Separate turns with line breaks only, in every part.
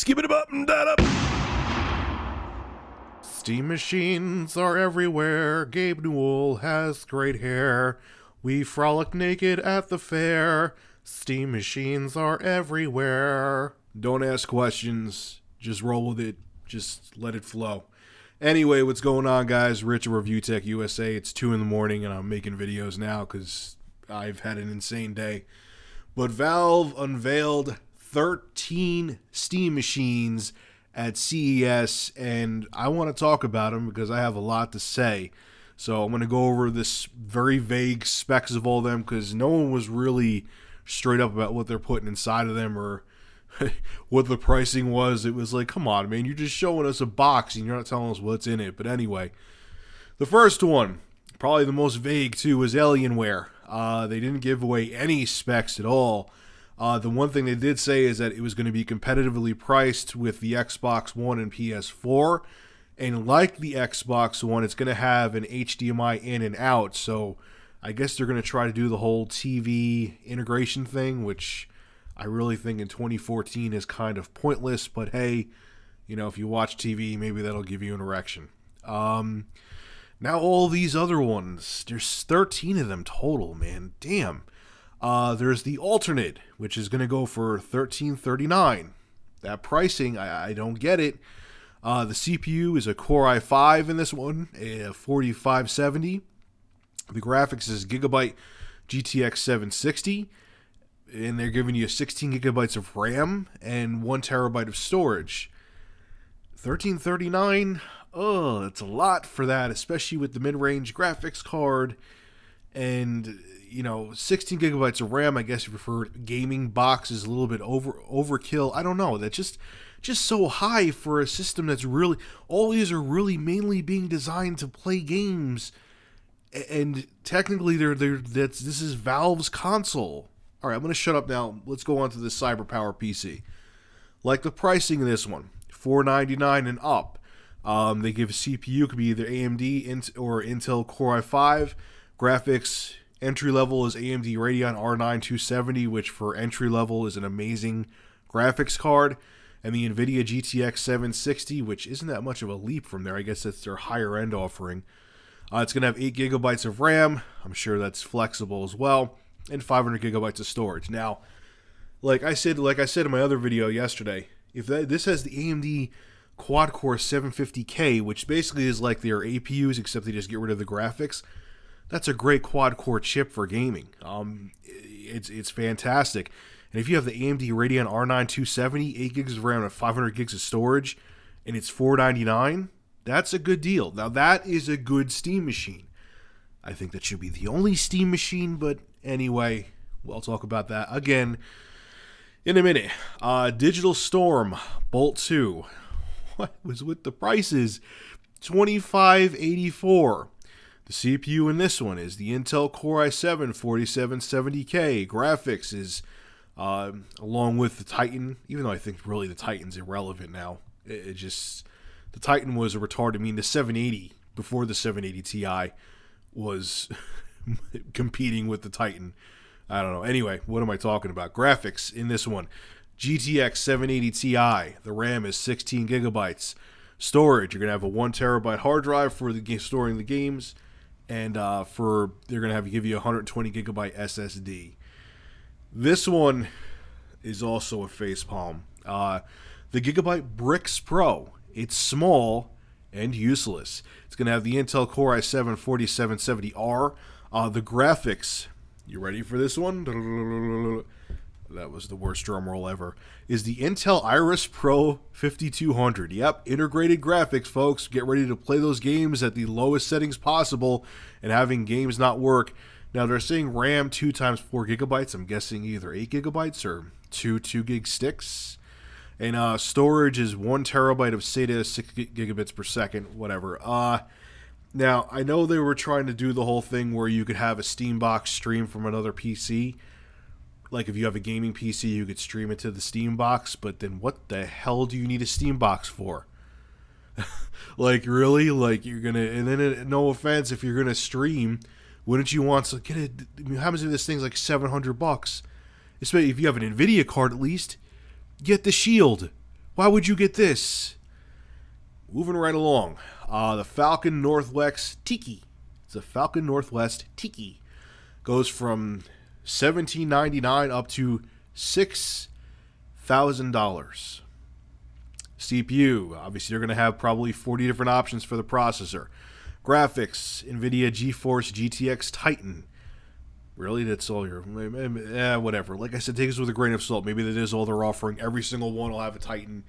Skip it up and that up. Steam machines are everywhere. Gabe Newell has great hair. We frolic naked at the fair. Steam machines are everywhere. Don't ask questions. Just roll with it. Just let it flow. Anyway, what's going on, guys? Rich of Review Tech USA. It's 2 in the morning and I'm making videos now because I've had an insane day. But Valve unveiled 13 Steam machines at CES, and I want to talk about them because I have a lot to say. So I'm going to go over this very vague specs of all of them because no one was really straight up about what they're putting inside of them or what the pricing was. It was like, come on, man, you're just showing us a box and you're not telling us what's in it. But anyway, the first one, probably the most vague too, was Alienware. They didn't give away any specs at all. The one thing they did say is that it was going to be competitively priced with the Xbox One and PS4. And like the Xbox One, it's going to have an HDMI in and out. So I guess they're going to try to do the whole TV integration thing, which I really think in 2014 is kind of pointless. But hey, you know, if you watch TV, maybe that'll give you an erection. Now all these other ones, there's 13 of them total, man. Damn. There's the alternate, which is going to go for $13.39. That pricing, I don't get it. The CPU is a Core i5 in this one, a 4570. The graphics is Gigabyte GTX 760, and they're giving you 16 gigabytes of RAM and 1 terabyte of storage. $13.39. Oh, it's a lot for that, especially with the mid-range graphics card. And, you know, 16 gigabytes of RAM, I guess if you prefer gaming box, is a little bit overkill. I don't know. That's just so high for a system that's really, all these are really mainly being designed to play games. And technically, this is Valve's console. All right, I'm going to shut up now. Let's go on to the CyberPower PC. Like the pricing of this one, $499 and up. They give a CPU, could be either AMD or Intel Core i5. Graphics, entry level is AMD Radeon R9 270, which for entry level is an amazing graphics card. And the NVIDIA GTX 760, which isn't that much of a leap from there. I guess that's their higher end offering. It's going to have 8 gigabytes of RAM. I'm sure that's flexible as well. And 500 gigabytes of storage. Now, like I said in my other video yesterday, if this has the AMD quad-core 750K, which basically is like their APUs, except they just get rid of the graphics, that's a great quad-core chip for gaming. It's fantastic. And if you have the AMD Radeon R9 270, 8 gigs of RAM and 500 gigs of storage, and it's $499, that's a good deal. Now, that is a good Steam machine. I think that should be the only Steam machine, but anyway, we'll talk about that again in a minute. Digital Storm Bolt 2. What was with the prices? $25.84. The CPU in this one is the Intel Core i7 4770K. Graphics is, along with the Titan, even though I think really the Titan's irrelevant now. The Titan was a retarded. I mean, the 780, before the 780 Ti, was competing with the Titan. I don't know. Anyway, what am I talking about? Graphics in this one. GTX 780 Ti. The RAM is 16 gigabytes. Storage, you're going to have a 1 terabyte hard drive for storing the games. And they're going to give you a 120 gigabyte SSD. This one is also a facepalm. The Gigabyte Bricks Pro. It's small and useless. It's going to have the Intel Core i7 4770R. The graphics, you ready for this one? That was the worst drum roll ever. Is the Intel Iris Pro 5200. Yep, integrated graphics, folks. Get ready to play those games at the lowest settings possible and having games not work. Now, they're saying RAM 2 times 4 gigabytes. I'm guessing either 8 gigabytes or two 2-gig sticks. And storage is 1 terabyte of SATA, 6 gigabits per second, whatever. Now, I know they were trying to do the whole thing where you could have a Steambox stream from another PC. Like if you have a gaming PC, you could stream it to the Steambox, but then what the hell do you need a Steambox for? Like, really? Like, you're gonna, and then no offense, if you're gonna stream, wouldn't you want to get it? I mean, how much of this thing's like $700? Especially if you have an NVIDIA card, at least get the Shield. Why would you get this? Moving right along. The Falcon Northwest Tiki. It's a Falcon Northwest Tiki. Goes from $1,799 up to $6,000. CPU. Obviously, you're going to have probably 40 different options for the processor. Graphics. NVIDIA GeForce GTX Titan. Really? That's all your... whatever. Like I said, take this with a grain of salt. Maybe that is all they're offering. Every single one will have a Titan.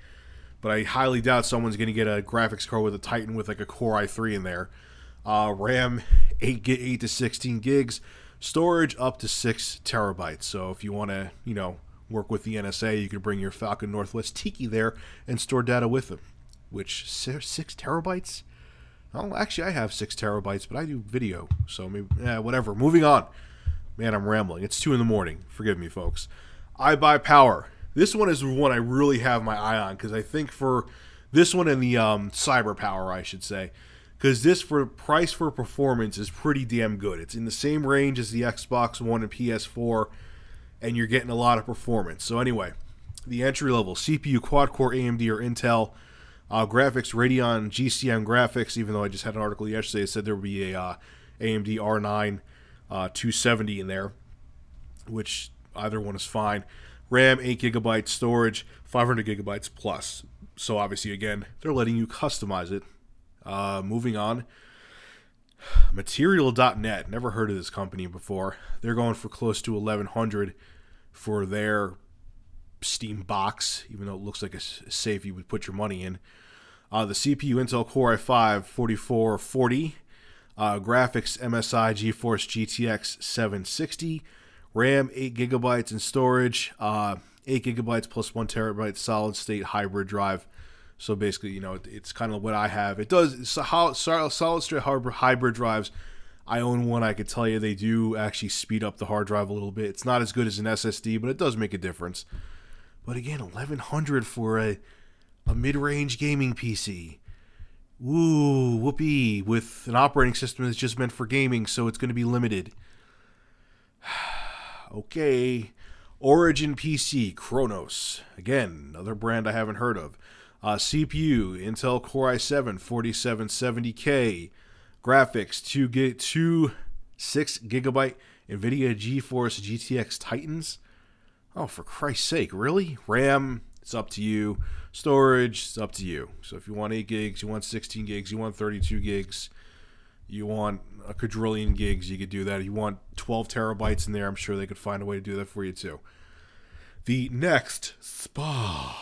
But I highly doubt someone's going to get a graphics card with a Titan with like a Core i3 in there. RAM, 8 to 16 gigs. Storage, up to 6 terabytes. So if you want to, work with the NSA, you can bring your Falcon Northwest Tiki there and store data with them. Which, 6 terabytes? Oh, actually, I have 6 terabytes, but I do video. So maybe, whatever. Moving on. Man, I'm rambling. It's 2 in the morning. Forgive me, folks. iBuyPower. This one is the one I really have my eye on, because I think for this one and the CyberPower, I should say, because this for price for performance is pretty damn good. It's in the same range as the Xbox One and PS4, and you're getting a lot of performance. So anyway, the entry level CPU quad-core AMD or Intel, graphics Radeon GCM graphics, even though I just had an article yesterday that said there would be a AMD R9 270 in there, which either one is fine. RAM, 8 gigabytes, storage, 500 gigabytes plus. So obviously, again, they're letting you customize it. Moving on. Material.net. Never heard of this company before. They're going for close to $1,100 for their Steam box, even though it looks like a safe you would put your money in. The CPU, Intel Core i5 4440. Graphics, MSI GeForce GTX 760. RAM, 8 gigabytes, and storage, 8 gigabytes plus 1 terabyte solid-state hybrid drive. So basically, it's kind of what I have. It does solid-state hybrid drives. I own one. I could tell you they do actually speed up the hard drive a little bit. It's not as good as an SSD, but it does make a difference. But again, $1,100 for a mid-range gaming PC. Woo, whoopee, with an operating system that's just meant for gaming, so it's going to be limited. Okay. Origin PC, Kronos. Again, another brand I haven't heard of. CPU, Intel Core i7 4770K. Graphics, 6 gigabyte NVIDIA GeForce GTX Titans. Oh, for Christ's sake, really? RAM, it's up to you. Storage, it's up to you. So if you want 8 gigs, you want 16 gigs, you want 32 gigs, you want a quadrillion gigs, you could do that. If you want 12 terabytes in there, I'm sure they could find a way to do that for you too. The next SPA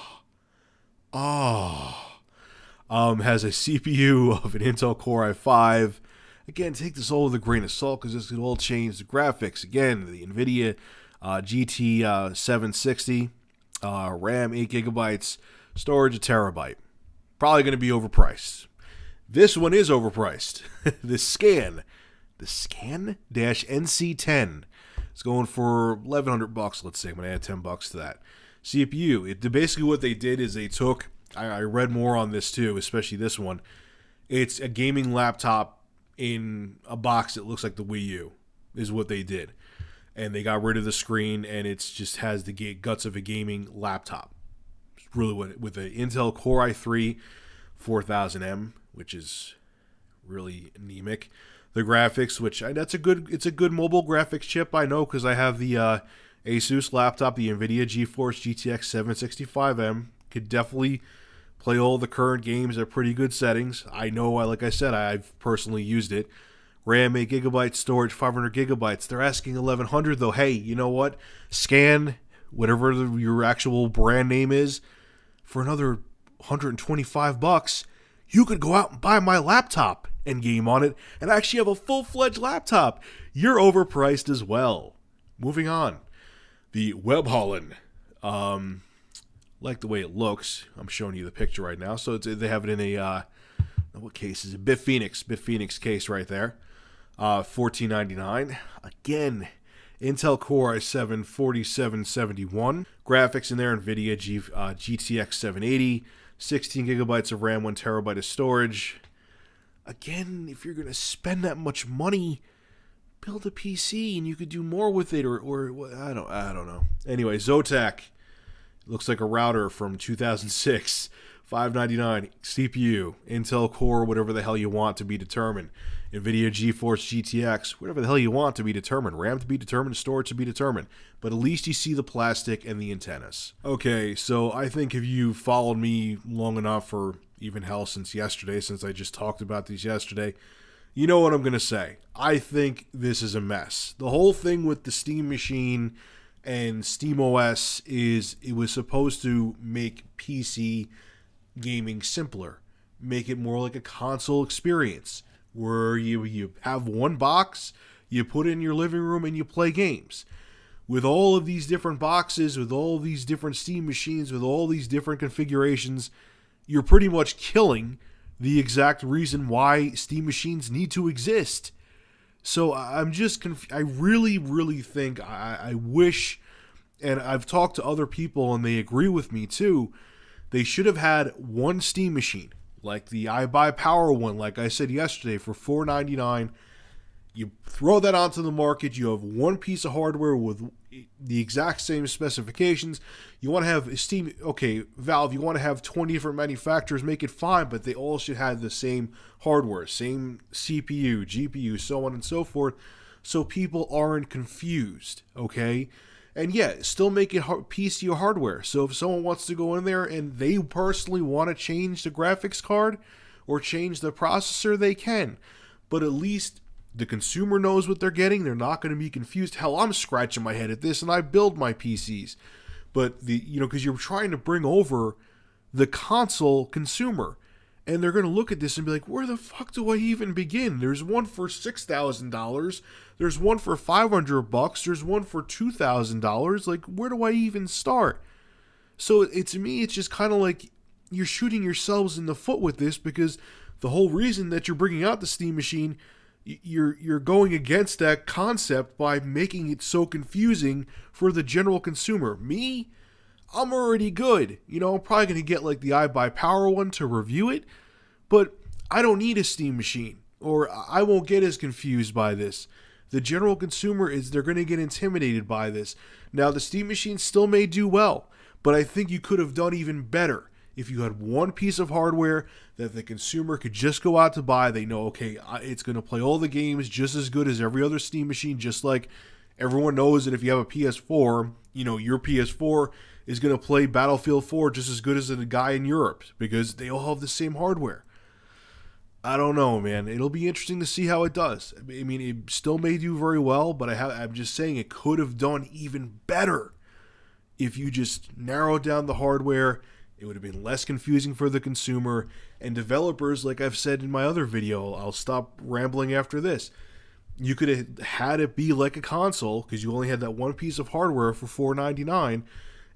has a CPU of an Intel Core i5. Again, take this all with a grain of salt because this could all change the graphics. Again, the NVIDIA GT 760, RAM 8 gigabytes, storage a terabyte. Probably going to be overpriced. This one is overpriced. The Scan-NC10 is going for $1,100. Let's say I'm going to add $10 to that. CPU. Basically what they did is they took. I read more on this too, especially this one. It's a gaming laptop in a box that looks like the Wii U. Is what they did, and they got rid of the screen, and it just has the guts of a gaming laptop. It's really what with the Intel Core i3 4000M. Which is really anemic. The graphics, it's a good mobile graphics chip. I know because I have the Asus laptop, the NVIDIA GeForce GTX 765M. Could definitely play all the current games at pretty good settings. I know, like I said, I've personally used it. RAM 8 gigabytes, storage 500 gigabytes. They're asking $1,100 though. Hey, you know what? Scan whatever your actual brand name is for another $125. You could go out and buy my laptop and game on it and actually have a full-fledged laptop. You're overpriced as well. Moving on. The Webholland. Like the way it looks. I'm showing you the picture right now. So they have it in a, what case is it? Bitphoenix case right there. $14.99. Again, Intel Core i7 4771. Graphics in there, NVIDIA GTX 780. 16 gigabytes of RAM, 1 terabyte of storage. Again, if you're going to spend that much money, build a PC and you could do more with it, or I don't know. Anyway, Zotac. Looks like a router from 2006. $599 CPU, Intel Core, whatever the hell you want to be determined. NVIDIA GeForce GTX, whatever the hell you want to be determined. RAM to be determined, storage to be determined. But at least you see the plastic and the antennas. Okay, so I think if you followed me long enough, or even hell since yesterday, since I just talked about these yesterday, you know what I'm going to say. I think this is a mess. The whole thing with the Steam Machine and SteamOS is it was supposed to make PC gaming simpler, make it more like a console experience where you have one box, you put it in your living room, and you play games. With all of these different boxes, with all these different Steam machines, with all these different configurations, you're pretty much killing the exact reason why Steam machines need to exist. So I'm just I really, really think I wish, and I've talked to other people and they agree with me too, they should have had one Steam machine, like the iBuyPower one, like I said yesterday, for $4.99. You throw that onto the market, you have one piece of hardware with the exact same specifications. You want to have Steam, okay, Valve, you want to have 20 different manufacturers, make it fine, but they all should have the same hardware, same CPU, GPU, so on and so forth, so people aren't confused, okay? And yeah, still make it PC or hardware. So if someone wants to go in there and they personally want to change the graphics card or change the processor, they can. But at least the consumer knows what they're getting. They're not going to be confused. Hell, I'm scratching my head at this and I build my PCs. But because you're trying to bring over the console consumer. And they're going to look at this and be like, where the fuck do I even begin? There's one for $6,000. There's one for $500. There's one for $2,000. Like, where do I even start? So to me, it's just kind of like you're shooting yourselves in the foot with this, because the whole reason that you're bringing out the Steam Machine, you're going against that concept by making it so confusing for the general consumer. Me, I'm already good. I'm probably going to get like the iBuyPower one to review it, but I don't need a Steam Machine, or I won't get as confused by this. The general consumer they're going to get intimidated by this. Now, the Steam Machine still may do well, but I think you could have done even better if you had one piece of hardware that the consumer could just go out to buy. They know, okay, it's going to play all the games just as good as every other Steam Machine, just like everyone knows that if you have a PS4, your PS4 is going to play Battlefield 4 just as good as a guy in Europe, because they all have the same hardware. I don't know, man. It'll be interesting to see how it does. I mean, it still may do very well, but I'm just saying it could have done even better if you just narrowed down the hardware. It would have been less confusing for the consumer, and developers, like I've said in my other video, I'll stop rambling after this. You could have had it be like a console, because you only had that one piece of hardware for $4.99,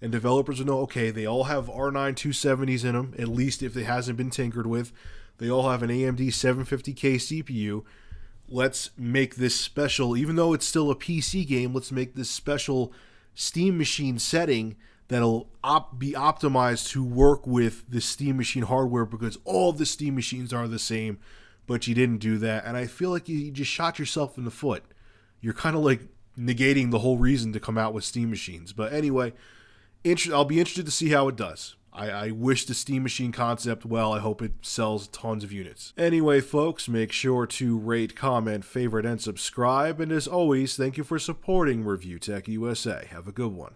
and developers would know, okay, they all have R9 270s in them, at least if it hasn't been tinkered with. They all have an AMD 750K CPU. Let's make this special, even though it's still a PC game, let's make this special Steam Machine setting that'll be optimized to work with the Steam Machine hardware, because all the Steam Machines are the same, but you didn't do that. And I feel like you just shot yourself in the foot. You're kind of like negating the whole reason to come out with Steam Machines. But anyway, I'll be interested to see how it does. I wish the Steam Machine concept well. I hope it sells tons of units. Anyway, folks, make sure to rate, comment, favorite, and subscribe. And as always, thank you for supporting Review Tech USA. Have a good one.